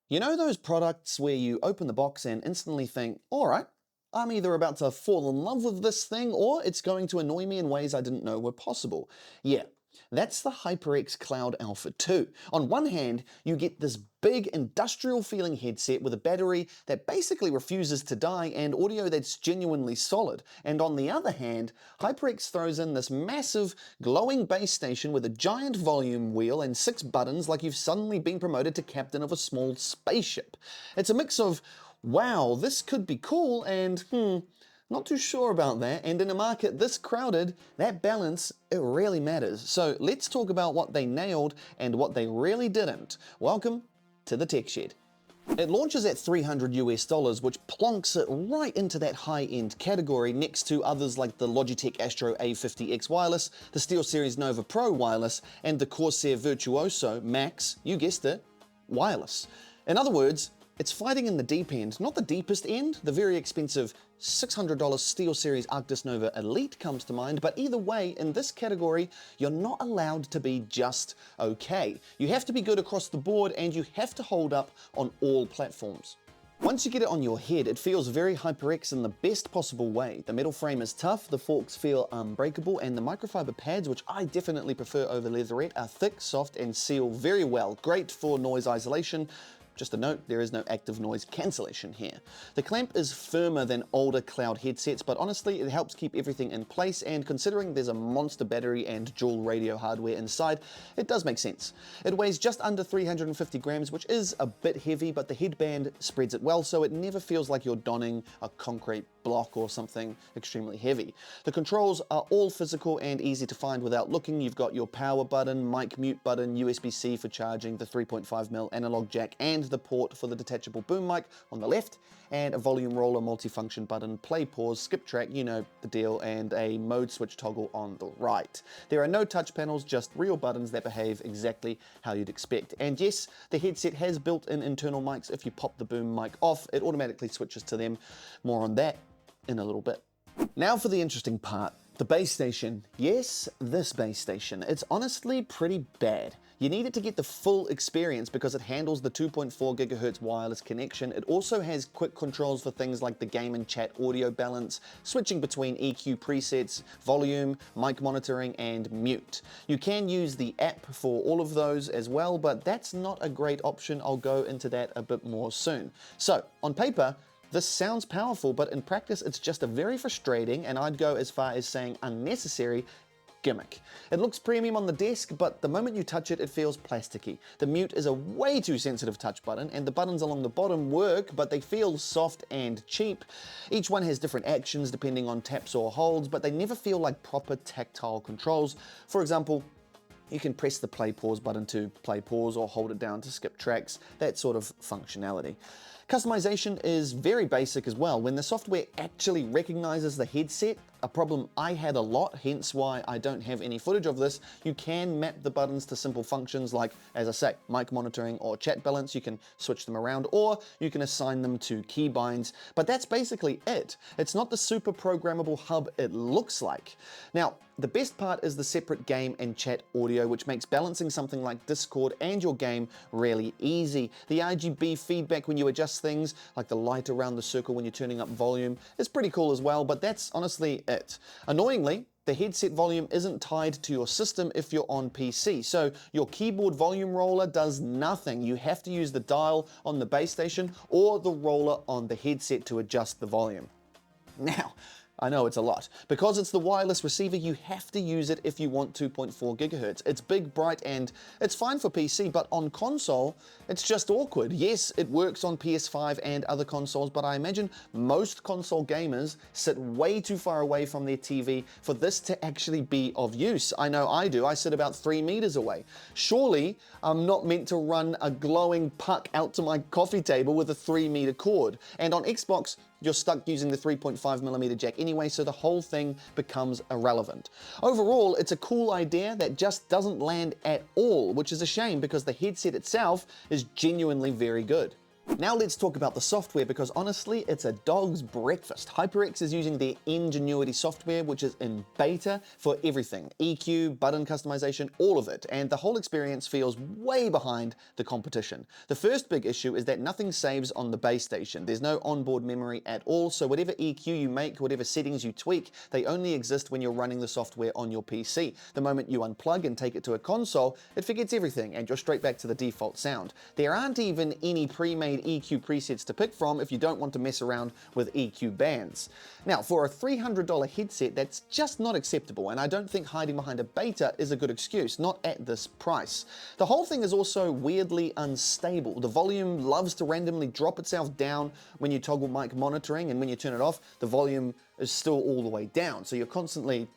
You know those products where you open the box and instantly think, alright, I'm either about to fall in love with this thing or it's going to annoy me in ways I didn't know were possible. Yeah, that's the HyperX Cloud Alpha 2. On one hand, you get this big industrial feeling headset with a battery that basically refuses to die and audio that's genuinely solid. And on the other hand, HyperX throws in this massive glowing base station with a giant volume wheel and 6 buttons like you've suddenly been promoted to captain of a small spaceship. It's a mix of, wow, this could be cool, and not too sure about that, and in a market this crowded, that balance, it really matters. So let's talk about what they nailed and what they really didn't. Welcome to the Tech Shed. It launches at $300 US, which plonks it right into that high-end category next to others like the Logitech Astro A50X wireless, the SteelSeries Nova Pro wireless, and the Corsair Virtuoso Max, you guessed it, wireless. In other words, it's fighting in the deep end, not the deepest end. The very expensive $600 SteelSeries Arctis Nova Elite comes to mind, but either way, in this category, you're not allowed to be just okay. You have to be good across the board, and you have to hold up on all platforms. Once you get it on your head, it feels very HyperX in the best possible way. The metal frame is tough, the forks feel unbreakable, and the microfiber pads, which I definitely prefer over leatherette, are thick, soft, and seal very well. Great for noise isolation. Just a note, there is no active noise cancellation here. The clamp is firmer than older cloud headsets, but honestly, it helps keep everything in place, and considering there's a monster battery and dual radio hardware inside, it does make sense. It weighs just under 350 grams, which is a bit heavy, but the headband spreads it well, so it never feels like you're donning a concrete block or something extremely heavy. The controls are all physical and easy to find without looking. You've got your power button, mic mute button, USB-C for charging, the 3.5mm analog jack, and the port for the detachable boom mic on the left, and a volume roller multifunction button, play, pause, skip track, you know the deal, and a mode switch toggle on the right. There are no touch panels, just real buttons that behave exactly how you'd expect. And yes, the headset has built-in internal mics. If you pop the boom mic off, it automatically switches to them. More on that in a little bit. Now for the interesting part. The base station. Yes, this base station. It's honestly pretty bad. You need it to get the full experience because it handles the 2.4 GHz wireless connection. It also has quick controls for things like the game and chat audio balance, switching between EQ presets, volume, mic monitoring, and mute. You can use the app for all of those as well, but that's not a great option. I'll go into that a bit more soon. So, on paper, this sounds powerful, but in practice it's just a very frustrating, and I'd go as far as saying unnecessary, gimmick. It looks premium on the desk, but the moment you touch it, it feels plasticky. The mute is a way too sensitive touch button, and the buttons along the bottom work, but they feel soft and cheap. Each one has different actions depending on taps or holds, but they never feel like proper tactile controls. For example, you can press the play pause button to play pause or hold it down to skip tracks, that sort of functionality. Customization is very basic as well. When the software actually recognizes the headset, a problem I had a lot, hence why I don't have any footage of this, you can map the buttons to simple functions like, as I say, mic monitoring or chat balance. You can switch them around, or you can assign them to keybinds, but that's basically it. It's not the super programmable hub it looks like. Now, the best part is the separate game and chat audio, which makes balancing something like Discord and your game really easy. The RGB feedback when you adjust things, like the light around the circle when you're turning up volume, is pretty cool as well, but that's honestly it. Annoyingly, the headset volume isn't tied to your system if you're on PC, so your keyboard volume roller does nothing. You have to use the dial on the base station or the roller on the headset to adjust the volume. Now, I know it's a lot. Because it's the wireless receiver, you have to use it if you want 2.4 GHz. It's big, bright, and it's fine for PC, but on console, it's just awkward. Yes, it works on PS5 and other consoles, but I imagine most console gamers sit way too far away from their TV for this to actually be of use. I know I do. I sit about 3 meters away. Surely, I'm not meant to run a glowing puck out to my coffee table with a 3-meter cord. And on Xbox, you're stuck using the 3.5mm jack anyway, so the whole thing becomes irrelevant. Overall, it's a cool idea that just doesn't land at all, which is a shame because the headset itself is genuinely very good. Now let's talk about the software, because honestly, it's a dog's breakfast. HyperX is using their Ingenuity software, which is in beta for everything. EQ, button customization, all of it. And the whole experience feels way behind the competition. The first big issue is that nothing saves on the base station. There's no onboard memory at all, so whatever EQ you make, whatever settings you tweak, they only exist when you're running the software on your PC. The moment you unplug and take it to a console, it forgets everything and you're straight back to the default sound. There aren't even any pre-made EQ presets to pick from if you don't want to mess around with EQ bands. Now, for a $300 headset, that's just not acceptable, and I don't think hiding behind a beta is a good excuse, not at this price. The whole thing is also weirdly unstable. The volume loves to randomly drop itself down when you toggle mic monitoring, and when you turn it off, the volume is still all the way down, so you're constantly...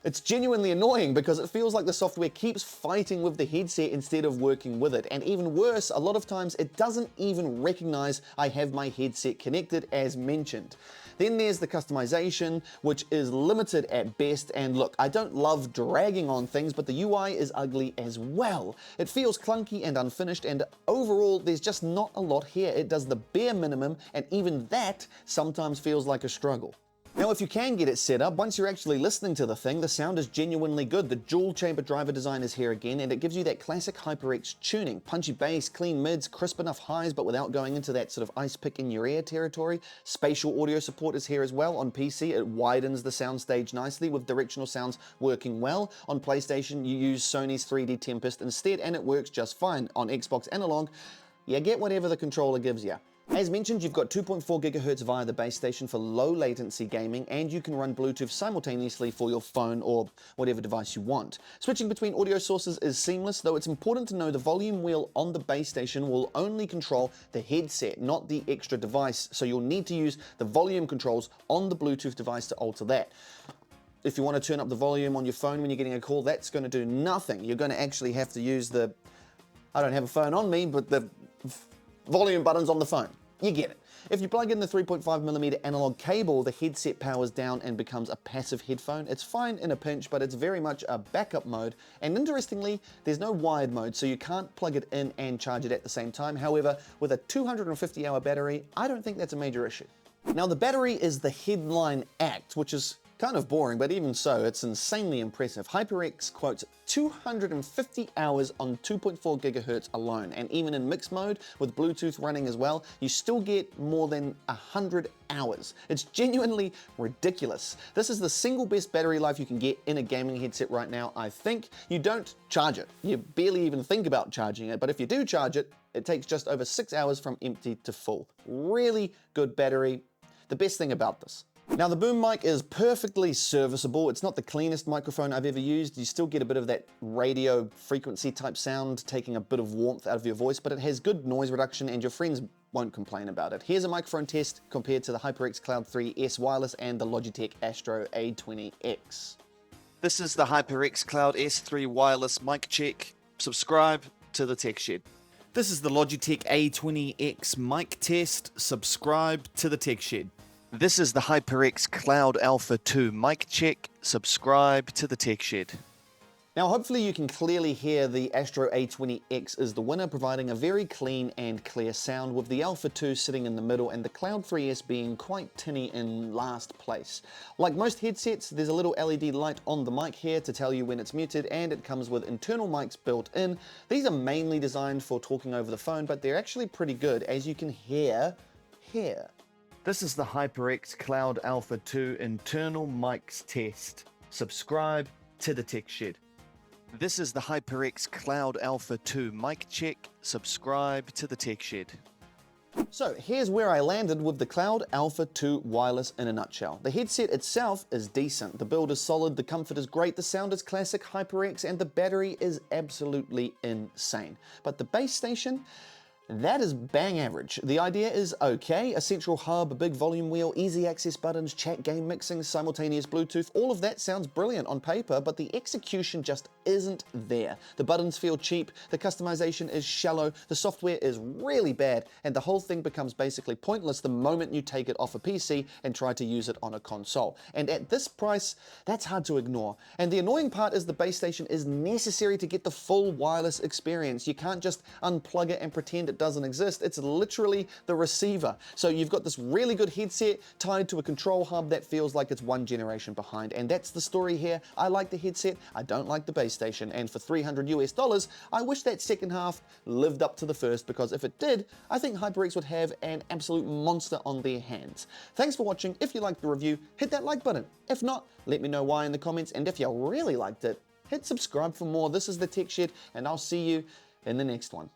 It's genuinely annoying because it feels like the software keeps fighting with the headset instead of working with it. And even worse, a lot of times it doesn't even recognize I have my headset connected as mentioned. Then there's the customization, which is limited at best, and look, I don't love dragging on things, but the UI is ugly as well. It feels clunky and unfinished, and overall there's just not a lot here. It does the bare minimum, and even that sometimes feels like a struggle. Now, if you can get it set up, once you're actually listening to the thing, the sound is genuinely good. The dual chamber driver design is here again, and it gives you that classic HyperX tuning. Punchy bass, clean mids, crisp enough highs, but without going into that sort of ice pick in your ear territory. Spatial audio support is here as well. On PC, it widens the soundstage nicely with directional sounds working well. On PlayStation, you use Sony's 3D Tempest instead, and it works just fine. On Xbox Analog, you get whatever the controller gives you. As mentioned, you've got 2.4 GHz via the base station for low latency gaming, and you can run Bluetooth simultaneously for your phone or whatever device you want. Switching between audio sources is seamless, though it's important to know the volume wheel on the base station will only control the headset, not the extra device, so you'll need to use the volume controls on the Bluetooth device to alter that. If you want to turn up the volume on your phone when you're getting a call, that's going to do nothing. You're going to actually have to use the, I don't have a phone on me, but the volume buttons on the phone. You get it. If you plug in the 3.5mm analog cable, the headset powers down and becomes a passive headphone. It's fine in a pinch, but it's very much a backup mode. And interestingly, there's no wired mode, so you can't plug it in and charge it at the same time. However, with a 250-hour battery, I don't think that's a major issue. Now, the battery is the headline act, which is kind of boring, but even so, it's insanely impressive. HyperX quotes 250 hours on 2.4 GHz alone, and even in mixed mode with Bluetooth running as well, you still get more than 100 hours. It's genuinely ridiculous. This is the single best battery life you can get in a gaming headset right now, I think. You don't charge it. You barely even think about charging it, but if you do charge it, it takes just over 6 hours from empty to full. Really good battery. The best thing about this. Now, the boom mic is perfectly serviceable. It's not the cleanest microphone I've ever used. You still get a bit of that radio frequency type sound, taking a bit of warmth out of your voice, but it has good noise reduction and your friends won't complain about it. Here's a microphone test compared to the HyperX Cloud 3S wireless and the Logitech Astro A20X. This is the HyperX Cloud S3 wireless mic check. Subscribe to the Tech Shed. This is the Logitech A20X mic test. Subscribe to the Tech Shed. This is the HyperX Cloud Alpha 2 mic check. Subscribe to the Tech Shed. Now, hopefully you can clearly hear the Astro A20X is the winner, providing a very clean and clear sound, with the Alpha 2 sitting in the middle and the Cloud 3S being quite tinny in last place. Like most headsets, there's a little LED light on the mic here to tell you when it's muted, and it comes with internal mics built in. These are mainly designed for talking over the phone, but they're actually pretty good, as you can hear here. This is the HyperX Cloud Alpha 2 internal mics test. Subscribe to the Tech Shed. This is the HyperX Cloud Alpha 2 mic check. Subscribe to the Tech Shed. So here's where I landed with the Cloud Alpha 2 wireless in a nutshell. The headset itself is decent, the build is solid, the comfort is great, the sound is classic HyperX, and the battery is absolutely insane. But the base station? That is bang average. The idea is okay, a central hub, a big volume wheel, easy access buttons, chat game mixing, simultaneous Bluetooth, all of that sounds brilliant on paper, but the execution just isn't there. The buttons feel cheap, the customization is shallow, the software is really bad, and the whole thing becomes basically pointless the moment you take it off a PC and try to use it on a console. And at this price, that's hard to ignore. And the annoying part is the base station is necessary to get the full wireless experience. You can't just unplug it and pretend it that doesn't exist. It's literally the receiver. So you've got this really good headset tied to a control hub that feels like it's one generation behind, and that's the story here. I like the headset, I don't like the base station, and for $300 US, I wish that second half lived up to the first, because if it did, I think HyperX would have an absolute monster on their hands. Thanks for watching. If you liked the review, hit that like button. If not, let me know why in the comments, and if you really liked it, hit subscribe for more. This is the Tech Shed, and I'll see you in the next one.